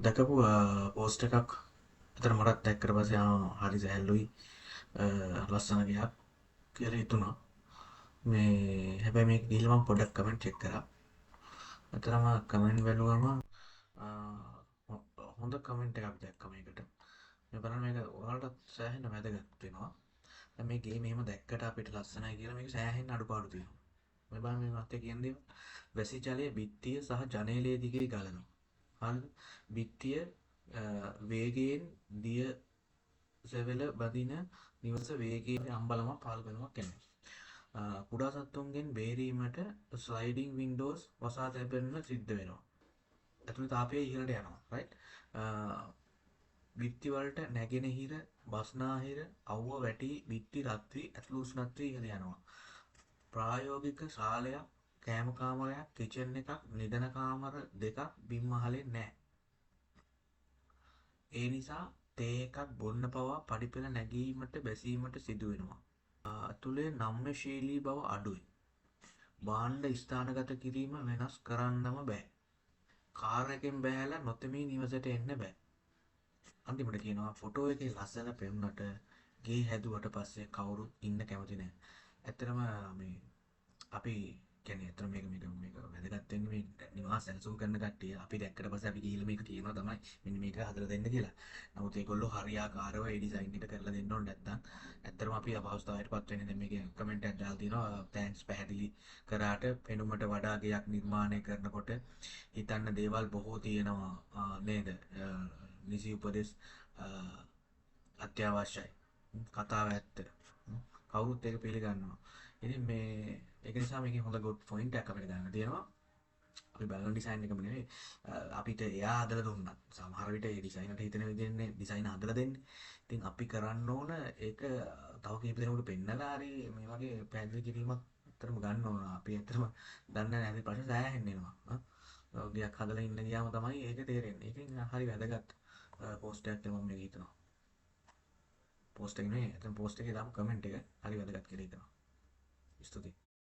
දැකපු පෝස්ට් එකක් අතන මටත් දැක්කට පස්සේ හරි සැහැල්ලුයි ලස්සන ගයක් කියලා හිතුණා. මේ හැබැයි මේක ගිහලා මම පොඩ්ඩක් කමෙන්ට් චෙක් කරා. අතරම කමෙන්ට් බැලුවම අ, හොඳ කමෙන්ට් එකක් දැක්කා මේකට. මේ බලන්න මේක ඔයාලට සෑහෙන වැදගත් වෙනවා. දැන් මේ ගේම එහෙම දැක්කට අපිට ලස්සනයි කියලා මේක සෑහෙන අඩුපාඩු තියෙනවා. මේ බලන්න මේ මැත්තේ කියන දේ වැසි ජලය බිත්තිය සහ ජනේලය දිගේ ගලනවා. හරිද? බිත්තිය වේගයෙන් දිය සෙවල බදින නිවස වේගයෙන් අම්බලමක් පාල්කරනවා කියන්නේ. කුඩා සත්තුන්ගෙන් බේරීමට ස්ලයිඩින් වින්ඩෝස් වසා තැබෙන්න සිද්ධ වෙනවා. ඇතුළේ තාපය ඉහළට යනවා. රයිට්? බිත්ති වලට නැගෙනහිර බස්නාහිර අවුව වැටි බිත්ති රත් වී ඇතුළු උෂ්ණත්වය ඉහළ යනවා. ප්‍රායෝගික ශාලයක් කෑම කාමරයක් කිචන් එකක් නිදන කාමර දෙකක් බිම් මහලේ නැහැ. ඒ නිසා තේ එකක් බොන්න පවා පඩිපෙළ නැගීමට බැසීමට සිදු වෙනවා. ඇතුලේ නම්‍යශීලී බව අඩුයි. භාණ්ඩ ස්ථානගත කිරීම වෙනස් කරන්නම බෑ. කාර් එකෙන් බෑලා නොතෙමී නිවසට එන්න බෑ. අන්තිමට කියනවා ෆොටෝ එකේ ලස්සන පෙනුනට ගේ හැදුවට පස්සේ කවුරුත් ඉන්න කැමති නැහැ. ඇත්තටම මේ අපි කියන්නේ ඇත්තට මේක වැදගත් වෙන්නේ මේ නිවාස සැලසුම් කරන කට්ටිය. අපි දැක්කට පස්සේ අපි ගිහිල්ලා මේක කියනවා තමයි මෙන්න මේක හදලා දෙන්න කියලා. නමුත් ඒගොල්ලෝ හරියාකාරව ඒ ඩිසයින් එක කරලා දෙන්න ඕනේ නැත්නම් ඇත්තටම අපි අපහසුතාවයටපත් වෙන්නේ. දැන් මේකේ කමෙන්ට් එකක් දාලා තිනවා තෑන්ක්ස් පැහැදිලි කරාට පෙනුමට වඩා ගයක් නිර්මාණය කරනකොට හිතන්න දේවල් බොහෝ තියෙනවා නේද? නිසි උපදෙස් අත්‍යවශ්‍යයි. කතාව ඇත්ත. කවුරුත් ඒක පිළිගන්නවා. ඉතින් මේ ඒක නිසා මේකේ හොඳ ගුඩ් පොයින්ට් එකක් අපිට ගන්න තියෙනවා. අපි බලන ඩිසයින් එකම නෙවෙයි අපිට එයා හදලා දුන්නා. සමහර විට ඒ ඩිසයිනරට හිතෙන විදිහේ ඩිසයින් හදලා දෙන්නේ. ඉතින් අපි කරන්න ඕන ඒක තව කීප දෙනෙකුට පෙන්නලා හරි මේ වගේ පැහැදිලි කිරීමක් ඇත්තටම ගන්න ඕන. අපි ඇත්තටම දන්නේ නැහැ ප්‍රශ්න සෑහෙන්න එනවා. ගයක් හදලා ඉන්න ගියාම තමයි ඒක තේරෙන්නේ. ඒකෙන් හරි වැදගත් පෝස්ට් එකක් තමයි මම මේක හිතනවා. පෝස්ට් එක නෙවෙයි එතන පෝස්ට් එකේ දාපු කමෙන්ට් එක හරි වැදගත් කියලා හිතනවා. ස්තුතියි.